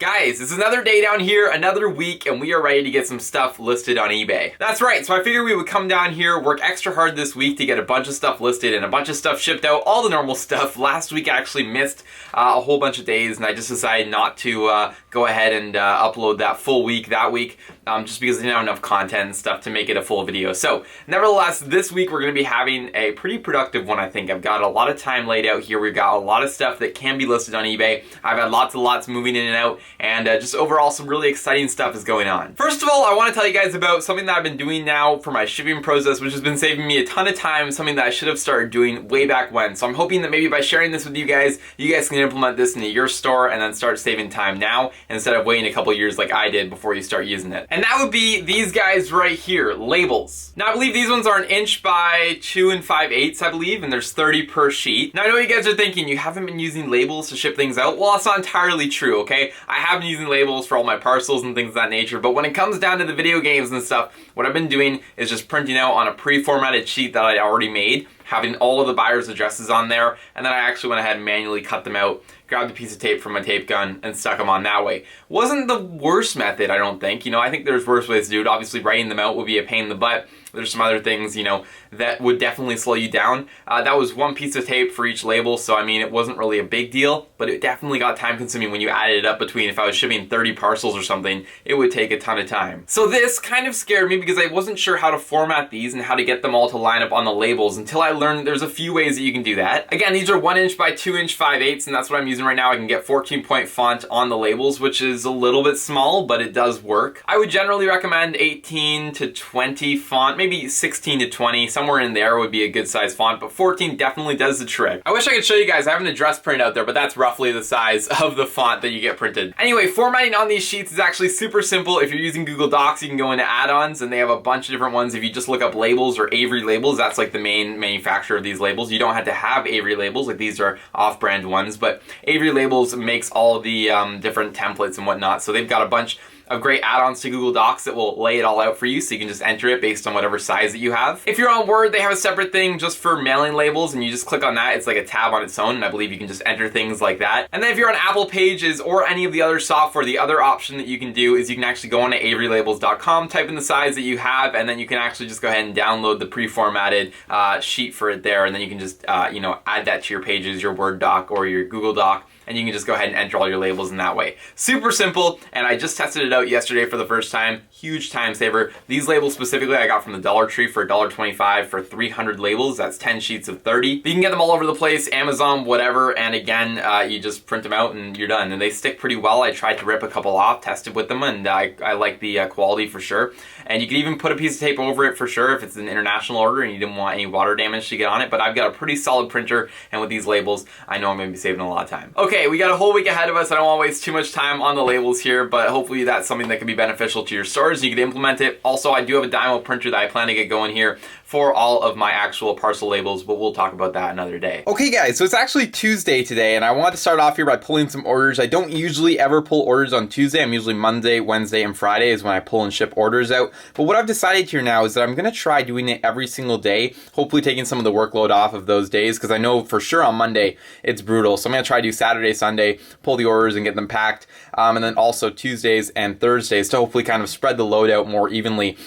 Guys, it's another day down here, another week, and we are ready to get some stuff listed on eBay. That's right, so I figured we would come down here, work extra hard this week to get a bunch of stuff listed and a bunch of stuff shipped out, all the normal stuff. Last week I actually missed a whole bunch of days, and I just decided not to go ahead and upload that full week that week, just because I didn't have enough content and stuff to make it a full video. So, nevertheless, this week we're going to be having a pretty productive one, I think. I've got a lot of time laid out here. We've got a lot of stuff that can be listed on eBay. I've had lots and lots moving in and out, and just overall some really exciting stuff is going on. First of all, I want to tell you guys about something that I've been doing now for my shipping process, which has been saving me a ton of time, something that I should have started doing way back when. So I'm hoping that maybe by sharing this with you guys can implement this into your store and then start saving time now instead of waiting a couple years like I did before you start using it. And that would be these guys right here, labels. Now I believe these ones are 1 inch by 2 5/8, I believe, and there's 30 per sheet. Now I know you guys are thinking you haven't been using labels to ship things out. Well, that's not entirely true, okay? I have been using labels for all my parcels and things of that nature, but when it comes down to the video games and stuff, what I've been doing is just printing out on a pre-formatted sheet that I already made, having all of the buyer's addresses on there, and then I actually went ahead and manually cut them out, grabbed a piece of tape from my tape gun, and stuck them on that way. Wasn't the worst method, I don't think. You know, I think there's worse ways to do it. Obviously, writing them out would be a pain in the butt. There's some other things, you know, that would definitely slow you down. That was one piece of tape for each label, so I mean, it wasn't really a big deal, but it definitely got time consuming when you added it up between, if I was shipping 30 parcels or something, it would take a ton of time. So this kind of scared me because I wasn't sure how to format these and how to get them all to line up on the labels until I learned there's a few ways that you can do that. Again, these are 1 inch by 2 inch 5/8, and that's what I'm using right now. I can get 14-point font on the labels, which is a little bit small, but it does work. I would generally recommend 18 to 20 font, maybe 16 to 20, somewhere in there would be a good size font, but 14 definitely does the trick. I wish I could show you guys. I have an address printed out there, but that's roughly the size of the font that you get printed. Anyway, formatting on these sheets is actually super simple. If you're using Google Docs, you can go into add-ons, and they have a bunch of different ones. If you just look up labels or Avery labels, that's like the main manufacturer of these labels. You don't have to have Avery labels, like these are off-brand ones, but Avery labels makes all of the different templates and whatnot, so they've got a bunch of great add-ons to Google Docs that will lay it all out for you, so you can just enter it based on whatever size that you have. If you're on Word, they have a separate thing just for mailing labels, and you just click on that. It's like a tab on its own, and I believe you can just enter things like that. And then if you're on Apple Pages or any of the other software, the other option that you can do is you can actually go on to averylabels.com, type in the size that you have, and then you can actually just go ahead and download the pre-formatted sheet for it there, and then you can just you know, add that to your Pages, your Word doc, or your Google Doc, and you can just go ahead and enter all your labels in that way. Super simple, and I just tested it out yesterday for the first time. Huge time saver. These labels specifically I got from the Dollar Tree for $1.25 for 300 labels. That's 10 sheets of 30. But you can get them all over the place, Amazon, whatever, and again, you just print them out and you're done. And they stick pretty well. I tried to rip a couple off, tested with them, and I like the quality for sure. And you can even put a piece of tape over it for sure if it's an international order and you didn't want any water damage to get on it. But I've got a pretty solid printer, and with these labels, I know I'm going to be saving a lot of time. Okay, we got a whole week ahead of us. I don't want to waste too much time on the labels here, but hopefully that's something that can be beneficial to your stores. You can implement it. Also, I do have a Dymo printer that I plan to get going here for all of my actual parcel labels, but we'll talk about that another day. Okay guys, so it's actually Tuesday today, and I wanted to start off here by pulling some orders. I don't usually ever pull orders on Tuesday. I'm usually Monday, Wednesday, and Friday is when I pull and ship orders out. But what I've decided here now is that I'm gonna try doing it every single day, hopefully taking some of the workload off of those days, because I know for sure on Monday it's brutal. So I'm gonna try to do Saturday, Sunday, pull the orders and get them packed, and then also Tuesdays and Thursdays to hopefully kind of spread the load out more evenly.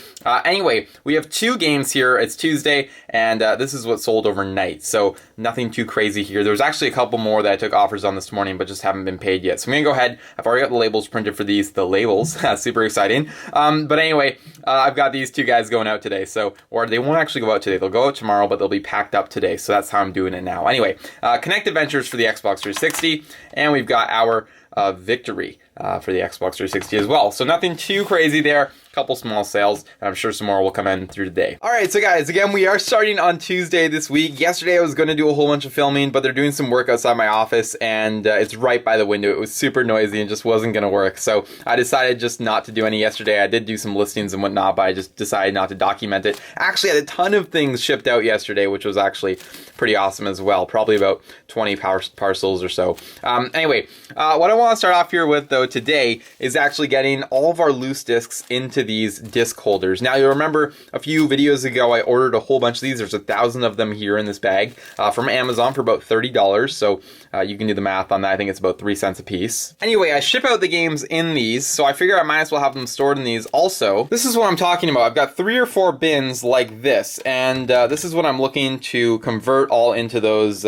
Anyway, we have 2 games here. It's Tuesday, and this is what sold overnight, so nothing too crazy here. There's actually a couple more that I took offers on this morning, but just haven't been paid yet. So I'm gonna go ahead. I've already got the labels printed for these, the labels. Super exciting. But anyway, I've got these 2 guys going out today, so, or they won't actually go out today. They'll go out tomorrow, but they'll be packed up today, so that's how I'm doing it now. Anyway, Connect Adventures for the Xbox 360, and we've got our Victory for the Xbox 360 as well. So nothing too crazy there. Couple small sales, and I'm sure some more will come in through today. Alright, so guys, again, we are starting on Tuesday this week. Yesterday I was going to do a whole bunch of filming, but they're doing some work outside my office, and it's right by the window. It was super noisy and just wasn't going to work, so I decided just not to do any yesterday. I did do some listings and whatnot, but I just decided not to document it. Actually, I had a ton of things shipped out yesterday, which was actually pretty awesome as well. Probably about 20 parcels or so. Anyway, what I want to start off here with, though, today is actually getting all of our loose discs into these disc holders. Now, you'll remember a few videos ago I ordered a whole bunch of these. There's 1,000 of them here in this bag from Amazon for about $30. So You can do the math on that. I think it's about 3 cents a piece. Anyway, I ship out the games in these, so I figure I might as well have them stored in these also. This is what I'm talking about. I've got 3 or 4 bins like this, and this is what I'm looking to convert all into those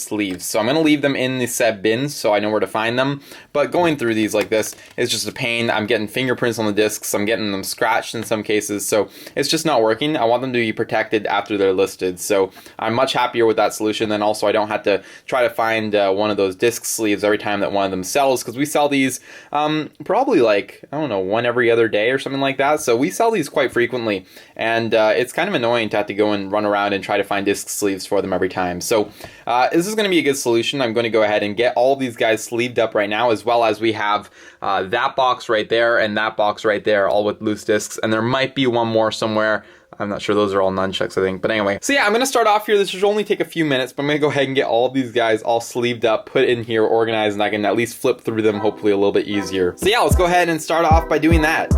sleeves. So I'm going to leave them in the said bins so I know where to find them, but going through these like this is just a pain. I'm getting fingerprints on the discs, I'm getting them scratched in some cases, so it's just not working. I want them to be protected after they're listed, so I'm much happier with that solution. Then also I don't have to try to find one of those disc sleeves every time that one of them sells, because we sell these probably like, I don't know, one every other day or something like that. So we sell these quite frequently, and it's kind of annoying to have to go and run around and try to find disc sleeves for them every time. So this is going to be a good solution. I'm going to go ahead and get all these guys sleeved up right now, as well as we have that box right there and that box right there, all with loose discs, and there might be one more somewhere. I'm not sure, those are all nunchucks, I think. But anyway, so yeah, I'm going to start off here. This should only take a few minutes, but I'm going to go ahead and get all of these guys all sleeved up, put in here, organized, and I can at least flip through them hopefully a little bit easier. So yeah, let's go ahead and start off by doing that.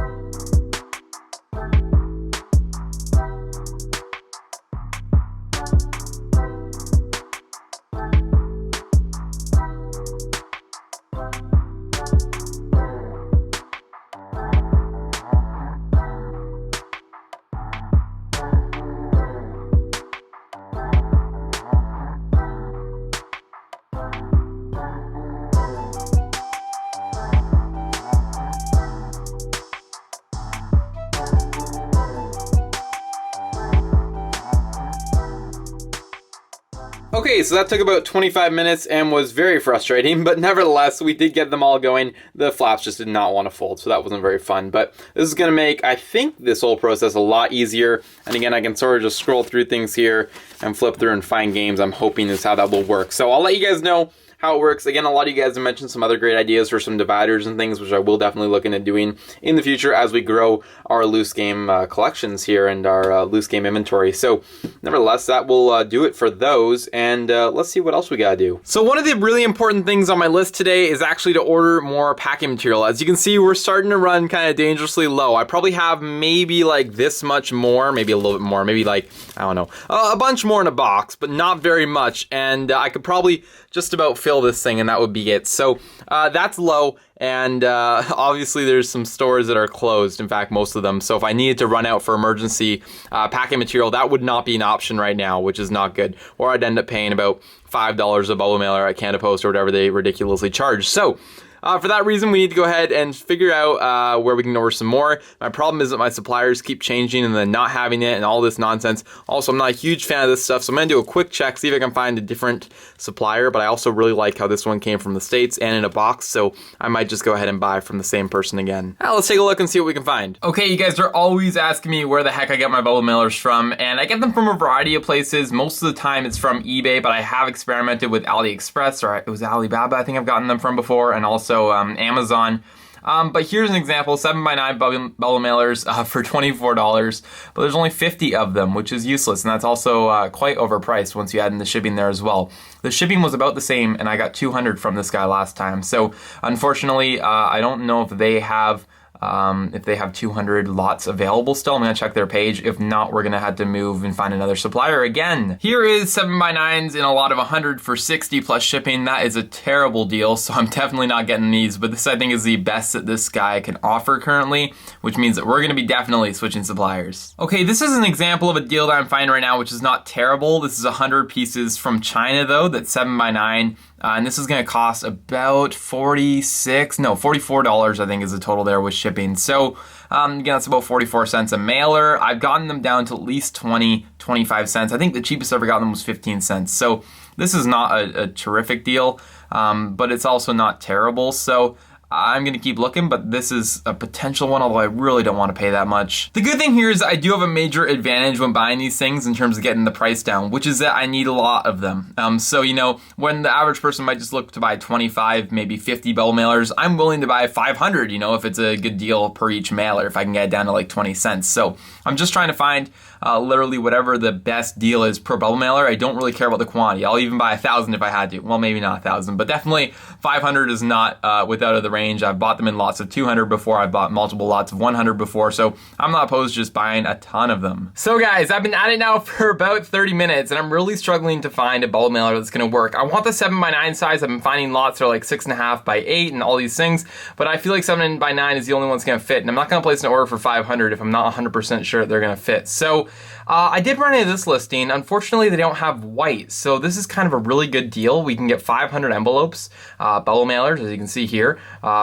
Okay, so that took about 25 minutes and was very frustrating, but nevertheless, we did get them all going. The flaps just did not want to fold, so that wasn't very fun. But this is going to make, I think, this whole process a lot easier. And again, I can sort of just scroll through things here and flip through and find games. I'm hoping is how that will work. So I'll let you guys know how it works. Again, a lot of you guys have mentioned some other great ideas for some dividers and things, which I will definitely look into doing in the future as we grow our loose game collections here and our loose game inventory. So nevertheless, that will do it for those, and let's see what else we gotta do. So one of the really important things on my list today is actually to order more packing material. As you can see, we're starting to run kind of dangerously low. I probably have maybe like this much more, maybe a little bit more, maybe like, I don't know, a bunch more in a box, but not very much, and I could probably just about fill this thing and that would be it. So that's low, and obviously there's some stores that are closed, in fact most of them, so if I needed to run out for emergency packing material, that would not be an option right now, which is not good, or I'd end up paying about $5 a bubble mailer at Canada Post or whatever they ridiculously charge. So for that reason, we need to go ahead and figure out where we can order some more. My problem is that my suppliers keep changing and then not having it and all this nonsense. Also, I'm not a huge fan of this stuff, so I'm going to do a quick check, see if I can find a different supplier, but I also really like how this one came from the States and in a box, so I might just go ahead and buy from the same person again. Now, let's take a look and see what we can find. Okay, you guys are always asking me where the heck I get my bubble mailers from, and I get them from a variety of places. Most of the time it's from eBay, but I have experimented with AliExpress, or it was Alibaba I think I've gotten them from before, and also Amazon. But here's an example, 7x9 bubble mailers for $24, but there's only 50 of them, which is useless, and that's also quite overpriced once you add in the shipping there as well. The shipping was about the same, and I got 200 from this guy last time, so unfortunately, I don't know if they have 200 lots available still. I'm gonna check their page. If not, we're gonna have to move and find another supplier again. Here is 7x9s in a lot of 100 for 60 plus shipping. That is a terrible deal, so I'm definitely not getting these, but this I think is the best that this guy can offer currently, which means that we're gonna be definitely switching suppliers. Okay, this is an example of a deal that I'm finding right now, which is not terrible. This is 100 pieces from China though, that's 7x9. And this is going to cost about $44 I think is the total there with shipping. So again, that's about 44 cents a mailer. I've gotten them down to at least 25 cents. I think the cheapest I ever got them was 15 cents. So this is not a terrific deal, but it's also not terrible. So I'm going to keep looking, but this is a potential one, although I really don't want to pay that much. The good thing here is I do have a major advantage when buying these things in terms of getting the price down, which is that I need a lot of them. So, you know, when the average person might just look to buy 25, maybe 50 bubble mailers, I'm willing to buy 500, you know, if it's a good deal per each mailer, if I can get it down to like 20 cents. So I'm just trying to find literally whatever the best deal is per bubble mailer. I don't really care about the quantity. I'll even buy 1,000 if I had to. Well, maybe not 1,000, but definitely 500 is not without the range range. I've bought them in lots of 200 before. I've bought multiple lots of 100 before, so I'm not opposed to just buying a ton of them. So guys, I've been at it now for about 30 minutes, and I'm really struggling to find a bubble mailer that's gonna work. I want the 7x9 size. I've been finding lots that are like 6.5 by 8 and all these things, but I feel like 7x9 is the only one that's gonna fit, and I'm not gonna place an order for 500 if I'm not 100% sure that they're gonna fit. So I did run into this listing. Unfortunately, they don't have white, so this is kind of a really good deal. We can get 500 envelopes, bubble mailers, as you can see here,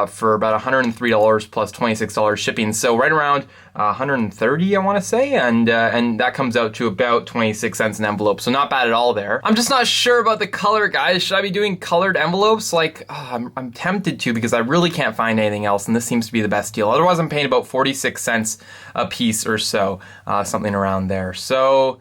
for about $103 plus $26 shipping. So right around 130, I want to say, and that comes out to about 26 cents an envelope. So not bad at all there. I'm just not sure about the color, guys. Should I be doing colored envelopes? Like, I'm tempted to because I really can't find anything else, and this seems to be the best deal. Otherwise, I'm paying about 46 cents a piece or so, something around there. So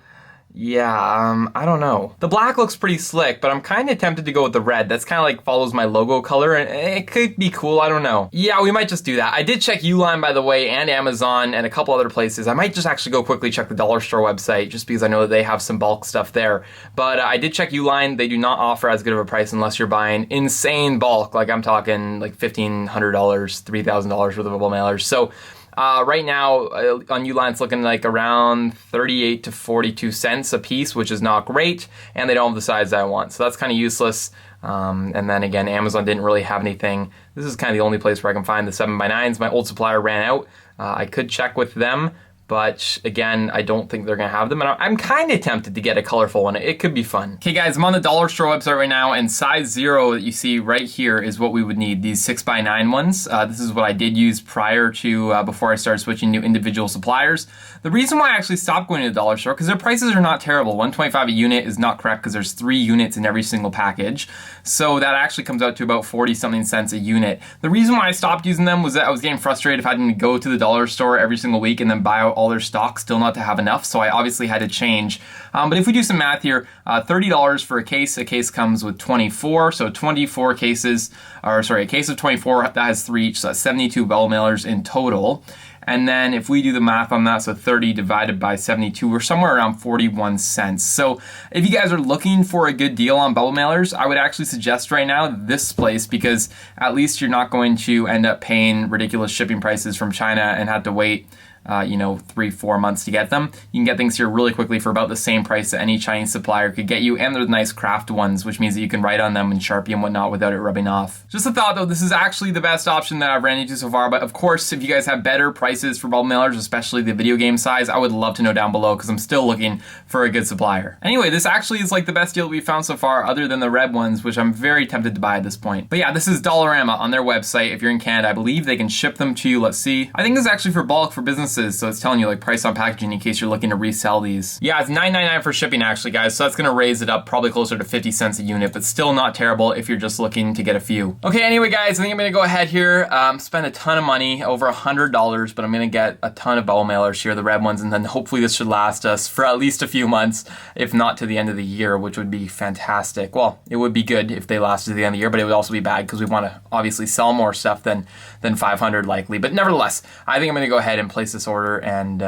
yeah, I don't know. The black looks pretty slick, but I'm kind of tempted to go with the red. That's kind of like follows my logo color, and it could be cool, I don't know. Yeah, we might just do that. I did check Uline, by the way, and Amazon, and a couple other places. I might just actually go quickly check the dollar store website, just because I know that they have some bulk stuff there. But I did check Uline. They do not offer as good of a price unless you're buying insane bulk. Like I'm talking like $1,500, $3,000 worth of bubble mailers. So right now on Uline it's looking like around 38 to 42 cents a piece, which is not great, and they don't have the size that I want, so that's kind of useless. And then again, Amazon didn't really have anything. This is kind of the only place where I can find the 7x9s. My old supplier ran out. I could check with them, but again, I don't think they're gonna have them, and I'm kind of tempted to get a colorful one. It could be fun. Okay guys, I'm on the dollar store website right now, and size 0 that you see right here is what we would need, these 6x9 ones. This is what I did use prior to, before I started switching to individual suppliers. The reason why I actually stopped going to the dollar store, because their prices are not terrible. $1.25 a unit is not correct because there's 3 units in every single package. So that actually comes out to about 40-something cents a unit. The reason why I stopped using them was that I was getting frustrated of having to go to the dollar store every single week and then buy out all their stock, still not to have enough, so I obviously had to change. But if we do some math here, $30 for a case comes with 24, so 24 cases, or sorry, a case of 24, that has 3 each, so that's 72 bubble mailers in total. And then if we do the math on that, so 30 divided by 72, we're somewhere around 41 cents. So if you guys are looking for a good deal on bubble mailers, I would actually suggest right now this place, because at least you're not going to end up paying ridiculous shipping prices from China and have to wait 3-4 months to get them. You can get things here really quickly for about the same price that any Chinese supplier could get you, and they're the nice craft ones, which means that you can write on them and Sharpie and whatnot without it rubbing off. Just a thought though, this is actually the best option that I've ran into so far, but of course, if you guys have better prices for bubble mailers, especially the video game size, I would love to know down below, because I'm still looking for a good supplier. Anyway, this actually is like the best deal that we found so far, other than the red ones, which I'm very tempted to buy at this point. But yeah, this is Dollarama on their website. If you're in Canada, I believe they can ship them to you. Let's see. I think this is actually for bulk for businesses, so it's telling you like price on packaging in case you're looking to resell these. Yeah, it's $9.99 for shipping actually, guys, so that's gonna raise it up probably closer to 50 cents a unit, but still not terrible if you're just looking to get a few. Okay, anyway guys, I think I'm gonna go ahead here, spend a ton of money, over $100, but I'm gonna get a ton of bubble mailers here, the red ones, and then hopefully this should last us for at least a few months, if not to the end of the year, which would be fantastic. Well, it would be good if they lasted to the end of the year, but it would also be bad because we wanna obviously sell more stuff than 500 likely. But nevertheless, I think I'm gonna go ahead and place this order, and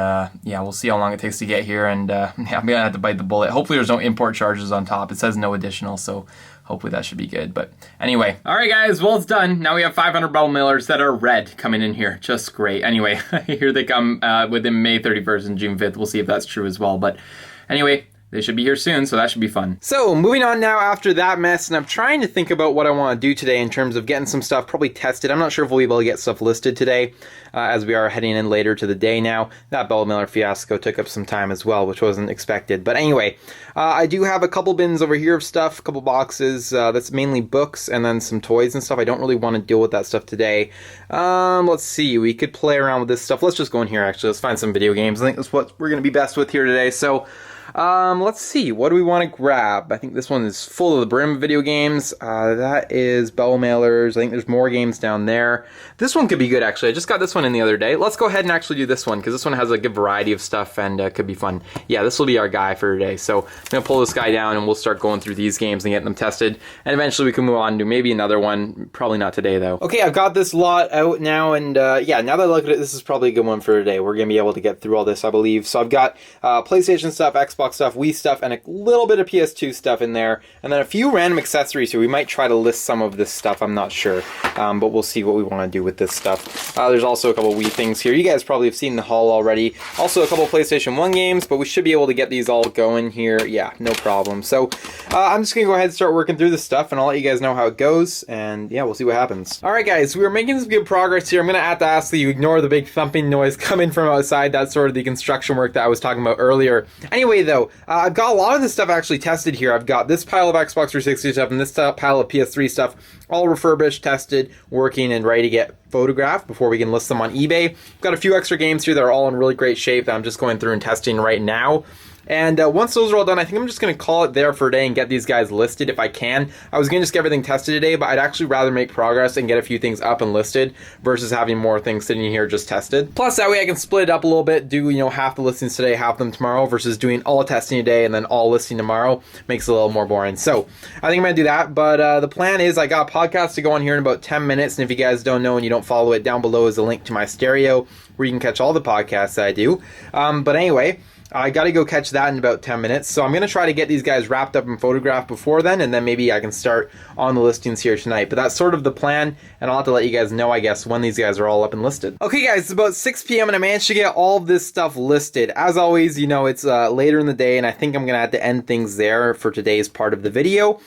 yeah, we'll see how long it takes to get here, and yeah, I'm gonna have to bite the bullet. Hopefully there's no import charges on top. It says no additional, so hopefully that should be good. But anyway, all right guys, well, it's done. Now we have 500 bubble mailers that are red coming in here. Just great. Anyway, here they come within May 31st and June 5th. We'll see if that's true as well. But anyway, they should be here soon, so that should be fun. So moving on now after that mess, and I'm trying to think about what I want to do today in terms of getting some stuff probably tested. I'm not sure if we'll be able to get stuff listed today, as we are heading in later to the day now. That bubble mailer fiasco took up some time as well, which wasn't expected. But anyway, I do have a couple bins over here of stuff, a couple boxes. That's mainly books and then some toys and stuff. I don't really want to deal with that stuff today. Let's see, we could play around with this stuff. Let's just go in here actually. Let's find some video games. I think that's what we're going to be best with here today. So let's see, what do we want to grab? I think this one is full to the brim video games. That is bubble mailers. I think there's more games down there. This one could be good actually. I just got this one in the other day. Let's go ahead and actually do this one, because this one has a good variety of stuff and could be fun. Yeah, this will be our guy for today. So I'm going to pull this guy down and we'll start going through these games and getting them tested. And eventually we can move on to maybe another one. Probably not today though. Okay, I've got this lot out now, and yeah, now that I look at it, this is probably a good one for today. We're going to be able to get through all this, I believe. So I've got PlayStation stuff, Xbox Xbox stuff, Wii stuff, and a little bit of PS2 stuff in there. And then a few random accessories here. We might try to list some of this stuff, I'm not sure. But we'll see what we want to do with this stuff. There's also a couple Wii things here. You guys probably have seen the haul already. Also a couple PlayStation 1 games, but we should be able to get these all going here. Yeah, no problem. So I'm just going to go ahead and start working through this stuff, and I'll let you guys know how it goes. And yeah, we'll see what happens. Alright guys, we're making some good progress here. I'm going to have to ask that you ignore the big thumping noise coming from outside. That's sort of the construction work that I was talking about earlier. Anyway though, I've got a lot of this stuff actually tested here. I've got this pile of Xbox 360 stuff and this pile of PS3 stuff, all refurbished, tested, working, and ready to get photographed before we can list them on eBay. Got a few extra games here that are all in really great shape that I'm just going through and testing right now. And once those are all done, I think I'm just going to call it there for a day and get these guys listed if I can. I was going to just get everything tested today, but I'd actually rather make progress and get a few things up and listed versus having more things sitting here just tested. Plus, that way I can split it up a little bit, do, you know, half the listings today, half them tomorrow, versus doing all testing today and then all listing tomorrow. Makes it a little more boring. So I think I'm going to do that, but the plan is I got a podcast to go on here in about 10 minutes, and if you guys don't know and you don't follow it, down below is a link to my stereo where you can catch all the podcasts that I do. But anyway, I gotta go catch that in about 10 minutes. So I'm gonna try to get these guys wrapped up and photographed before then, and then maybe I can start on the listings here tonight. But that's sort of the plan, and I'll have to let you guys know, I guess, when these guys are all up and listed. Okay guys, it's about 6 p.m. and I managed to get all of this stuff listed. As always, you know, it's later in the day, and I think I'm gonna have to end things there for today's part of the video.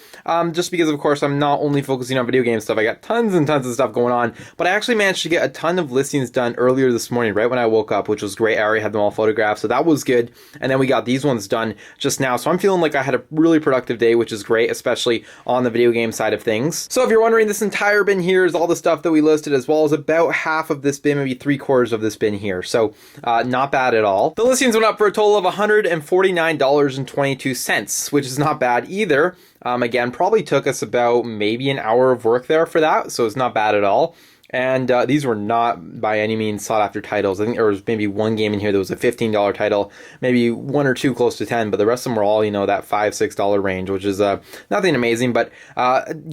Just because, of course, I'm not only focusing on video game stuff, I got tons and tons of stuff going on, but I actually managed to get a ton of listings done earlier this morning, right when I woke up, which was great. I already had them all photographed, so that was good. And then we got these ones done just now, so I'm feeling like I had a really productive day, which is great, especially on the video game side of things. So if you're wondering, this entire bin here is all the stuff that we listed, as well as about half of this bin, maybe 3/4 of this bin here, so not bad at all. The listings went up for a total of $149.22, which is not bad either. Again, probably took us about maybe an hour of work there for that, so it's not bad at all. And these were not by any means sought after titles. I think there was maybe one game in here that was a $15 title, maybe one or two close to 10, but the rest of them were all, you know, that $5, $6 range, which is nothing amazing, but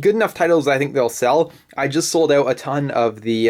good enough titles I think they'll sell. I just sold out a ton of the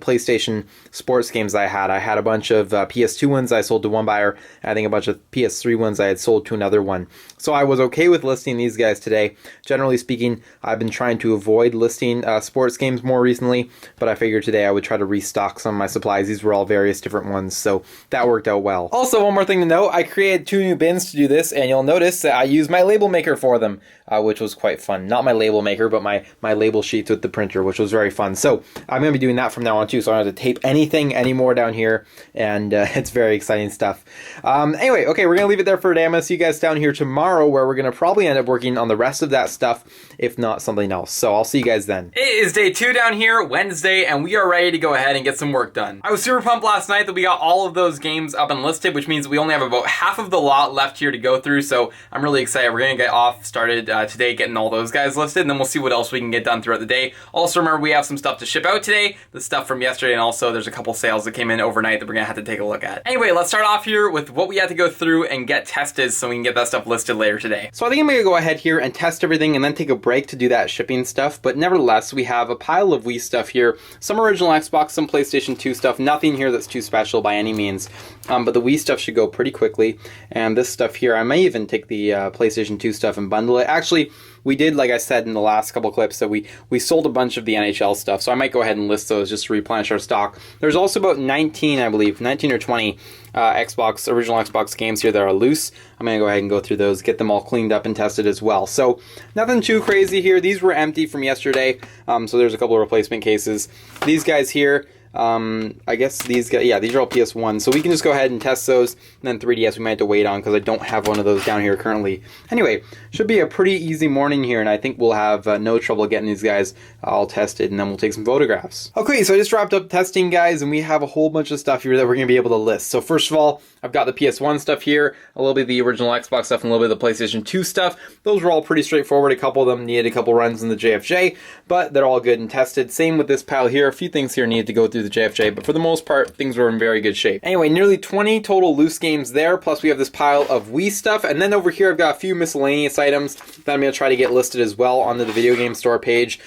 PlayStation sports games I had. I had a bunch of PS2 ones I sold to one buyer. I think a bunch of PS3 ones I had sold to another one. So I was okay with listing these guys today. Generally speaking, I've been trying to avoid listing sports games more recently, but I figured today I would try to restock some of my supplies. These were all various different ones, so that worked out well. Also, one more thing to note, I created 2 new bins to do this, and you'll notice that I used my label maker for them, which was quite fun. Not my label maker, but my label sheets with the printer, which was very fun. So I'm going to be doing that from now on too, so I don't have to tape anything anymore down here, and it's very exciting stuff. Anyway, okay, we're going to leave it there for today. I'm going to see you guys down here tomorrow, where we're going to probably end up working on the rest of that stuff, if not something else. So I'll see you guys then. It is day 2 down here, Wednesday, and we are ready to go ahead and get some work done. I was super pumped last night that we got all of those games up and listed, which means we only have about half of the lot left here to go through, so I'm really excited. We're going to get started today getting all those guys listed, and then we'll see what else we can get done throughout the day. Also, remember, we have some stuff to ship out today, the stuff from yesterday, and also there's a couple sales that came in overnight that we're going to have to take a look at. Anyway, let's start off here with what we have to go through and get tested so we can get that stuff listed later today. So I think I'm going to go ahead here and test everything and then take a break to do that shipping stuff, but nevertheless, we have a pile of Wii stuff here, some original Xbox, some PlayStation 2 stuff, nothing here that's too special by any means, but the Wii stuff should go pretty quickly, and this stuff here, I may even take the PlayStation 2 stuff and bundle it. Actually, we did, like I said in the last couple clips, that we sold a bunch of the NHL stuff, so I might go ahead and list those just to replenish our stock. There's also about 19, I believe, 19 or 20 original Xbox games here that are loose. I'm going to go ahead and go through those, get them all cleaned up and tested as well. So nothing too crazy here. These were empty from yesterday, so there's a couple of replacement cases. These guys here, I guess these guys, yeah, these are all PS1, so we can just go ahead and test those, and then 3DS we might have to wait on because I don't have one of those down here currently. Anyway, should be a pretty easy morning here, and I think we'll have no trouble getting these guys all tested, and then we'll take some photographs. Okay, so I just wrapped up testing, guys, and we have a whole bunch of stuff here that we're going to be able to list. So first of all, I've got the PS1 stuff here, a little bit of the original Xbox stuff, and a little bit of the PlayStation 2 stuff. Those were all pretty straightforward. A couple of them needed a couple runs in the JFJ, but they're all good and tested. Same with this pile here. A few things here needed to go through the JFJ, but for the most part, things were in very good shape. Anyway, nearly 20 total loose games there, plus we have this pile of Wii stuff, and then over here I've got a few miscellaneous items that I'm going to try to get listed as well onto the video game store page,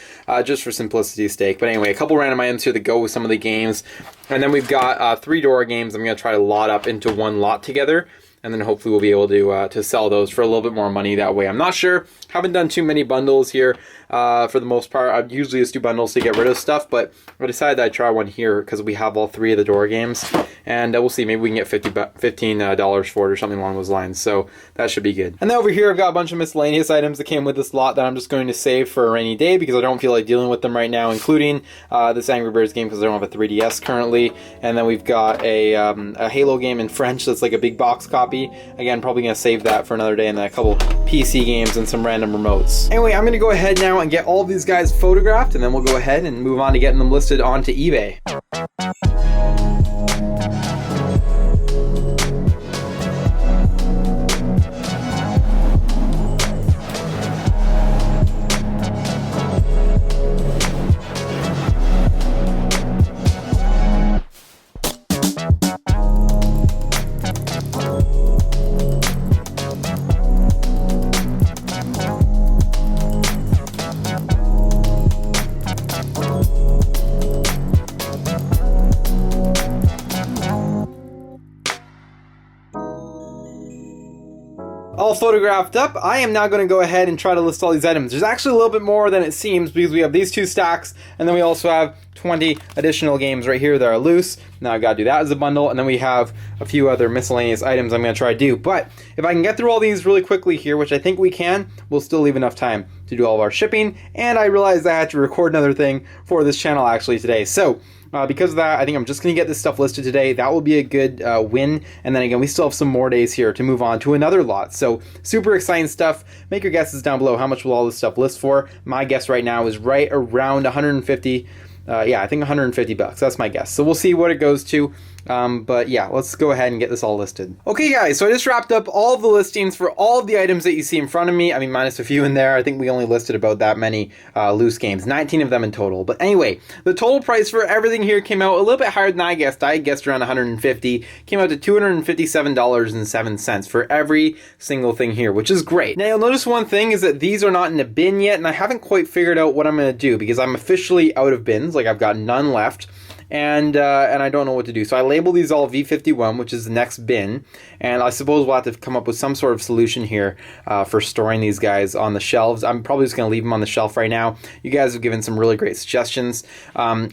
just for simplicity's sake. But anyway, a couple random items here that go with some of the games, and then we've got 3 Dora games I'm going to try to lot up into one lot together. and then hopefully we'll be able to sell those for a little bit more money that way. I'm not sure. Haven't done too many bundles here for the most part. I usually just do bundles to get rid of stuff, but I decided I'd try one here because we have all 3 of the Dora games, and we'll see. Maybe we can get $15 for it or something along those lines, so that should be good. And then over here I've got a bunch of miscellaneous items that came with this lot that I'm just going to save for a rainy day because I don't feel like dealing with them right now, including this Angry Birds game because I don't have a 3DS currently. And then we've got a Halo game in French that's like a big box copy. Again, probably going to save that for another day, and then a couple PC games and some random remotes. Anyway, I'm going to go ahead now and get all of these guys photographed, and then we'll go ahead and move on to getting them listed onto eBay. All photographed up, I am now going to go ahead and try to list all these items. There's actually a little bit more than it seems because we have these 2 stacks, and then we also have 20 additional games right here that are loose. Now I've got to do that as a bundle, and then we have a few other miscellaneous items I'm going to try to do. But if I can get through all these really quickly here, which I think we can, we'll still leave enough time to do all of our shipping. And I realized I had to record another thing for this channel actually today. So because of that, I think I'm just going to get this stuff listed today. That will be a good win. And then again, we still have some more days here to move on to another lot. So super exciting stuff. Make your guesses down below. How much will all this stuff list for? My guess right now is right around 150. Yeah, I think 150 bucks. That's my guess. So we'll see what it goes to. But yeah, let's go ahead and get this all listed. Okay guys, so I just wrapped up all of the listings for all of the items that you see in front of me. I mean, minus a few in there. I think we only listed about that many loose games, 19 of them in total. But anyway, the total price for everything here came out a little bit higher than I guessed. I guessed around 150. Came out to $257.07 for every single thing here, which is great. Now you'll notice one thing is that these are not in a bin yet, and I haven't quite figured out what I'm going to do because I'm officially out of bins. Like I've got none left. And I don't know what to do. So I label these all V51, which is the next bin, and I suppose we'll have to come up with some sort of solution here for storing these guys on the shelves. I'm probably just going to leave them on the shelf right now. You guys have given some really great suggestions,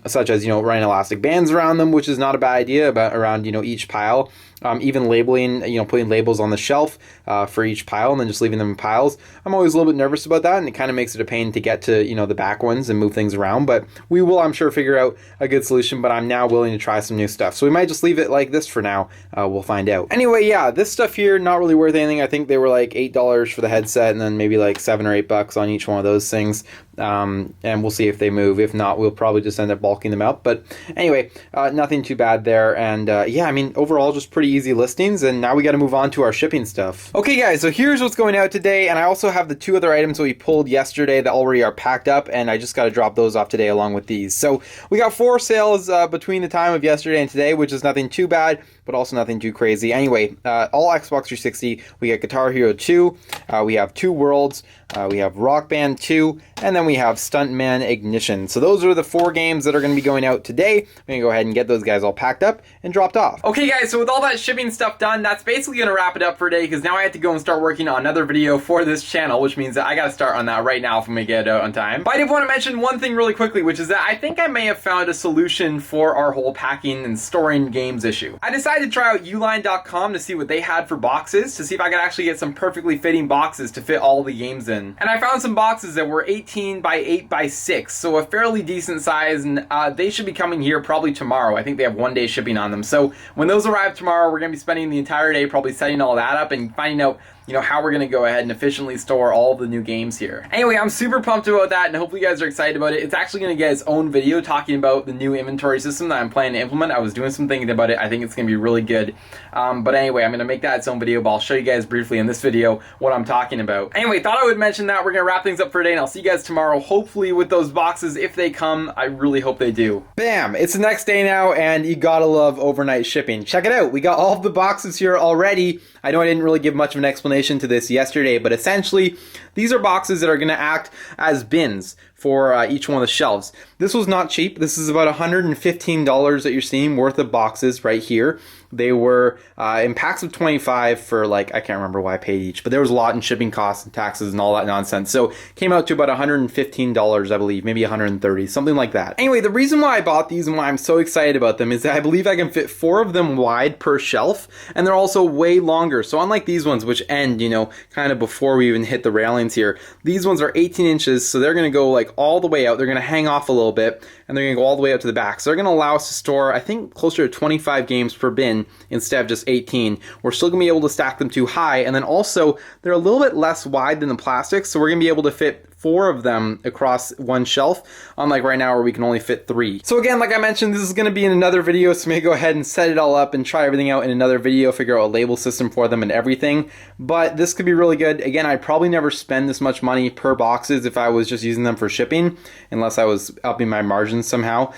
such as, running elastic bands around them, which is not a bad idea, around each pile. Even labeling, putting labels on the shelf for each pile and then just leaving them in piles. I'm always a little bit nervous about that, and it kind of makes it a pain to get to, the back ones and move things around. But we will, I'm sure, figure out a good solution, but I'm now willing to try some new stuff. So we might just leave it like this for now. We'll find out. Anyway, yeah, this stuff here, not really worth anything. I think they were like $8 for the headset and then maybe like $7 or $8 on each one of those things. And we'll see if they move. If not, we'll probably just end up bulking them out. But anyway, nothing too bad there. And yeah, I mean, overall, just pretty easy listings. And now we got to move on to our shipping stuff. Okay, guys, so here's what's going out today. And I also have the 2 other items that we pulled yesterday that already are packed up. And I just got to drop those off today along with these. So we got 4 sales between the time of yesterday and today, which is nothing too bad, but also nothing too crazy. Anyway, all Xbox 360, we got Guitar Hero 2, we have 2 Worlds, we have Rock Band 2, and then we have Stuntman Ignition. So those are the 4 games that are going to be going out today. I'm going to go ahead and get those guys all packed up and dropped off. Okay guys, so with all that shipping stuff done, that's basically going to wrap it up for today, because now I have to go and start working on another video for this channel, which means that I got to start on that right now if I'm going to get it out on time. But I did want to mention one thing really quickly, which is that I think I may have found a solution for our whole packing and storing games issue. I decided to try out uline.com to see what they had for boxes, to see if I could actually get some perfectly fitting boxes to fit all the games in. And I found some boxes that were 18 by 8 by 6, so a fairly decent size, and they should be coming here probably tomorrow. I think they have 1 day shipping on them. So when those arrive tomorrow, we're going to be spending the entire day probably setting all that up and finding out how we're going to go ahead and efficiently store all the new games here. Anyway, I'm super pumped about that, and hopefully you guys are excited about it. It's actually going to get its own video talking about the new inventory system that I'm planning to implement. I was doing some thinking about it. I think it's going to be really good. But anyway, I'm going to make that its own video, but I'll show you guys briefly in this video what I'm talking about. Anyway, thought I would mention that. We're going to wrap things up for today, and I'll see you guys tomorrow, hopefully with those boxes if they come. I really hope they do. Bam! It's the next day now, and you gotta love overnight shipping. Check it out. We got all of the boxes here already. I know I didn't really give much of an explanation to this yesterday, but essentially, these are boxes that are going to act as bins for each one of the shelves. This was not cheap. This is about $115 that you're seeing worth of boxes right here. They were in packs of 25 for like, I can't remember why I paid each, but there was a lot in shipping costs and taxes and all that nonsense. So came out to about $115, I believe, maybe $130, something like that. Anyway, the reason why I bought these and why I'm so excited about them is that I believe I can fit 4 of them wide per shelf, and they're also way longer. So unlike these ones, which end, you know, kind of before we even hit the railings here, these ones are 18 inches, so they're gonna go like all the way out. They're gonna hang off a little bit, and they're gonna go all the way out to the back. So they're gonna allow us to store, I think, closer to 25 games per bin instead of just 18. We're still gonna be able to stack them too high, and then also they're a little bit less wide than the plastic, so we're gonna be able to fit 4 of them across one shelf, unlike right now where we can only fit 3. So again, like I mentioned, this is going to be in another video, so maybe go ahead and set it all up and try everything out in another video, figure out a label system for them and everything. But this could be really good. Again, I'd probably never spend this much money per boxes if I was just using them for shipping, unless I was upping my margins somehow,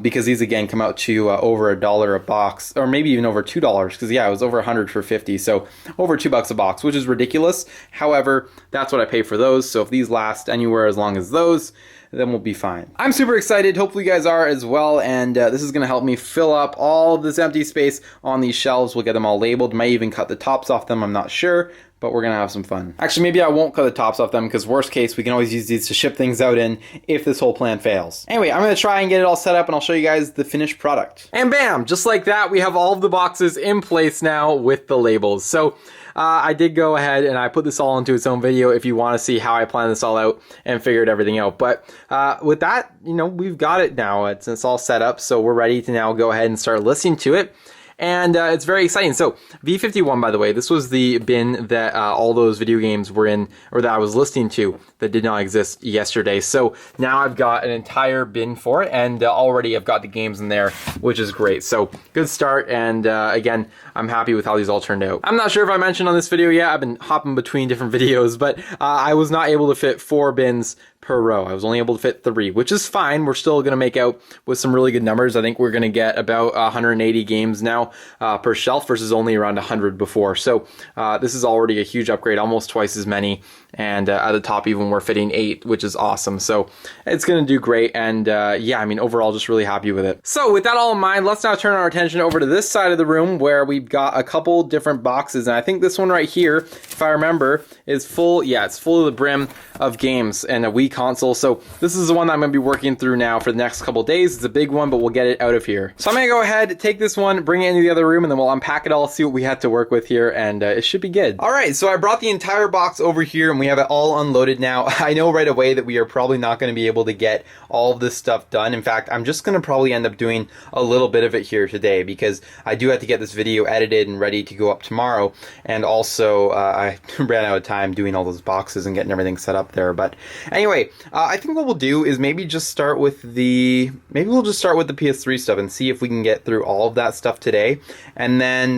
because these again come out to over $1 a box, or maybe even over $2, because yeah, it was over 100 for 50, so over $2 a box, which is ridiculous. However, that's what I pay for those, so if these last anywhere as long as those, then we'll be fine. I'm super excited. Hopefully you guys are as well, and this is going to help me fill up all of this empty space on these shelves. We'll get them all labeled. Might even cut the tops off them. I'm not sure, but we're going to have some fun. Actually, maybe I won't cut the tops off them, because worst case, we can always use these to ship things out in if this whole plan fails. Anyway, I'm going to try and get it all set up, and I'll show you guys the finished product. And bam, just like that, we have all of the boxes in place now with the labels. So I did go ahead and I put this all into its own video if you want to see how I plan this all out and figured everything out. But with that, you know, we've got it now. It's all set up, so we're ready to now go ahead and start listening to it. And it's very exciting. So V51, by the way, this was the bin that all those video games were in, or that I was listening to, that did not exist yesterday. So now I've got an entire bin for it, and already I've got the games in there, which is great. So good start, and again, I'm happy with how these all turned out. I'm not sure if I mentioned on this video yet, I've been hopping between different videos, but I was not able to fit 4 bins per row. I was only able to fit 3, which is fine. We're still going to make out with some really good numbers. I think we're going to get about 180 games now per shelf versus only around 100 before. So this is already a huge upgrade, almost twice as many. And at the top even we're fitting 8, which is awesome. So it's going to do great. And yeah, I mean, overall, just really happy with it. So with that all in mind, let's now turn our attention over to this side of the room where we've got a couple different boxes. And I think this one right here, if I remember, is full. Yeah, it's full to the brim of games and a Wii console. So this is the one that I'm going to be working through now for the next couple days. It's a big one, but we'll get it out of here. So I'm going to go ahead, take this one, bring it into the other room, and then we'll unpack it all, see what we had to work with here, and it should be good. All right, so I brought the entire box over here, and we have it all unloaded now. I know right away that we are probably not going to be able to get all of this stuff done. In fact, I'm just going to probably end up doing a little bit of it here today, because I do have to get this video edited and ready to go up tomorrow, and also I ran out of time doing all those boxes and getting everything set up there. But anyway, I think what we'll do is maybe just start with the PS3 stuff and see if we can get through all of that stuff today, and then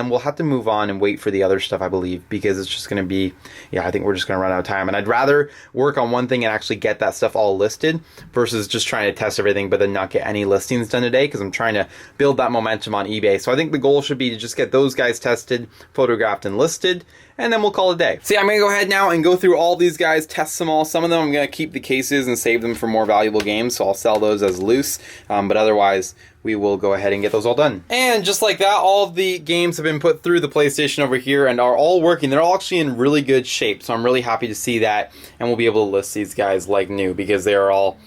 we'll have to move on and wait for the other stuff, I believe, because it's just going to be, yeah, I think we're just going to run out of time, and I'd rather work on one thing and actually get that stuff all listed versus just trying to test everything but then not get any listings done today, because I'm trying to build that momentum on eBay. So I think the goal should be to just get those guys tested, photographed, and listed, and then we'll call it a day. So yeah, I'm going to go ahead now and go through all these guys, test them all. Some of them I'm going to keep the cases and save them for more valuable games, so I'll sell those as loose, but otherwise we will go ahead and get those all done. And just like that, all of the games have been put through the PlayStation over here and are all working. They're all actually in really good shape, so I'm really happy to see that, and we'll be able to list these guys like new because they are all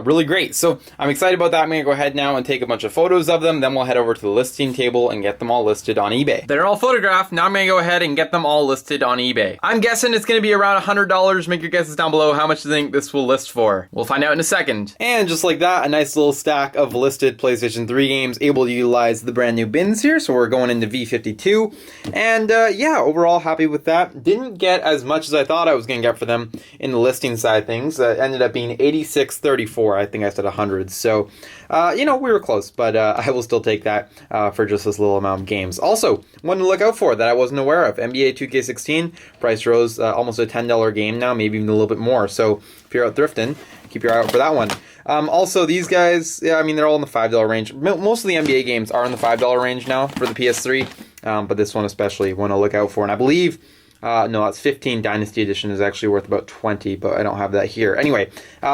really great. So I'm excited about that. I'm going to go ahead now and take a bunch of photos of them. Then we'll head over to the listing table and get them all listed on eBay. They're all photographed. Now I'm going to go ahead and get them all listed on eBay. I'm guessing it's going to be around $100. Make your guesses down below. How much do you think this will list for? We'll find out in a second. And just like that, a nice little stack of listed PlayStation 3 games, able to utilize the brand new bins here. So we're going into V52. And yeah, overall happy with that. Didn't get as much as I thought I was going to get for them in the listing side of things. Ended up being 86.34. I think I said 100. So, you know, we were close, but I will still take that for just this little amount of games. Also, one to look out for that I wasn't aware of, NBA 2K16. Price rose almost a $10 game now, maybe even a little bit more. So if you're out thrifting, keep your eye out for that one. Also, these guys, yeah, I mean, they're all in the $5 range. Most of the NBA games are in the $5 range now for the PS3, but this one especially, one to look out for. And I believe No, that's 15. Dynasty Edition is actually worth about 20, but I don't have that here. Anyway,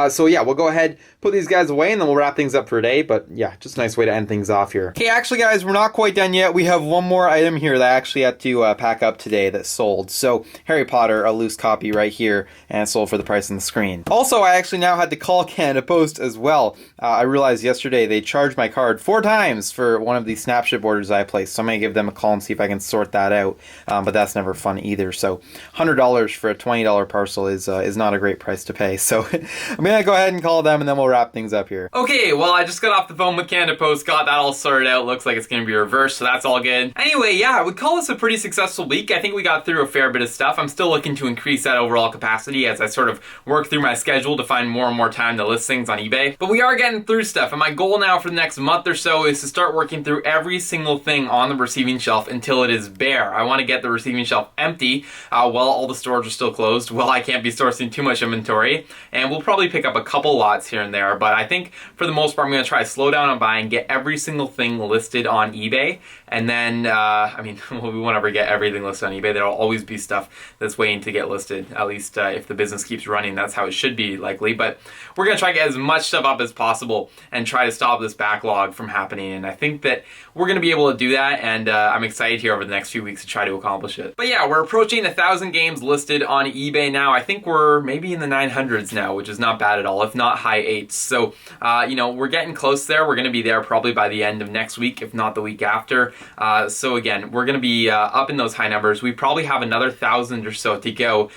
so yeah, we'll go ahead, put these guys away, and then we'll wrap things up for today. But yeah, just a nice way to end things off here. Okay, actually, guys, we're not quite done yet. We have one more item here that I actually had to pack up today that sold. So Harry Potter, a loose copy right here, and it sold for the price on the screen. Also, I actually now had to call Canada Post as well. I realized yesterday they charged my card 4 times for one of these snapship orders I placed. So I'm gonna give them a call and see if I can sort that out. But that's never fun either. So $100 for a $20 parcel is not a great price to pay. So I'm gonna go ahead and call them, and then we'll wrap things up here. Okay, well, I just got off the phone with Canada Post, got that all sorted out. Looks like it's gonna be reversed, so that's all good. Anyway, yeah, I would call this a pretty successful week. I think we got through a fair bit of stuff. I'm still looking to increase that overall capacity as I sort of work through my schedule to find more and more time to list things on eBay. But we are getting through stuff, and my goal now for the next month or so is to start working through every single thing on the receiving shelf until it is bare. I want to get the receiving shelf empty while all the stores are still closed, while I can't be sourcing too much inventory, and we'll probably pick up a couple lots here and there, but I think for the most part I'm going to try to slow down on buying, get every single thing listed on eBay, and then, I mean, we won't ever get everything listed on eBay. There'll always be stuff that's waiting to get listed, at least if the business keeps running. That's how it should be, likely, but we're going to try to get as much stuff up as possible and try to stop this backlog from happening, and I think that we're going to be able to do that, and I'm excited here over the next few weeks to try to accomplish it. But yeah, we're approaching 1,000 games listed on eBay now. I think we're maybe in the 900s now, which is not bad at all, if not high 8s. So, you know, we're getting close there. We're going to be there probably by the end of next week, if not the week after. So again, we're going to be up in those high numbers. We probably have another 1,000 or so to go,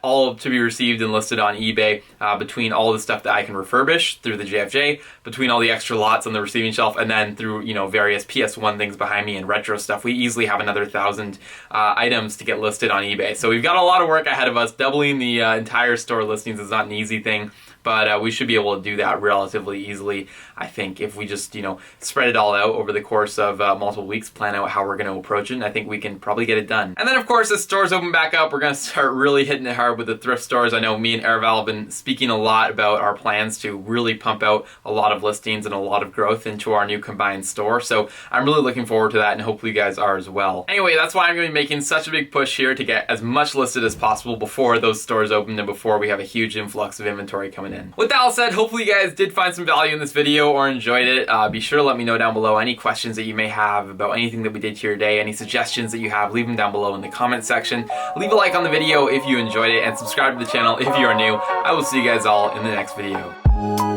all to be received and listed on eBay, between all the stuff that I can refurbish through the JFJ, between all the extra lots on the receiving shelf, and then through, you know, various PS1 things behind me and retro stuff. We easily have another 1,000 items to get listed on eBay. So we've got a lot of work ahead of us. Doubling the entire store listings is not an easy thing, but we should be able to do that relatively easily, I think, if we just, you know, spread it all out over the course of multiple weeks, plan out how we're going to approach it, and I think we can probably get it done. And then, of course, as stores open back up, we're going to start really hitting it hard with the thrift stores. I know me and Araval have been speaking a lot about our plans to really pump out a lot of listings and a lot of growth into our new combined store, so I'm really looking forward to that, and hopefully you guys are as well. Anyway, that's why I'm going to be making such a big push here to get as much listed as possible before those stores open and before we have a huge influx of inventory coming in. With that all said, hopefully you guys did find some value in this video or enjoyed it. Be sure to let me know down below any questions that you may have about anything that we did here today, any suggestions that you have, leave them down below in the comment section. Leave a like on the video if you enjoyed it, and subscribe to the channel if you are new. I will see you guys all in the next video.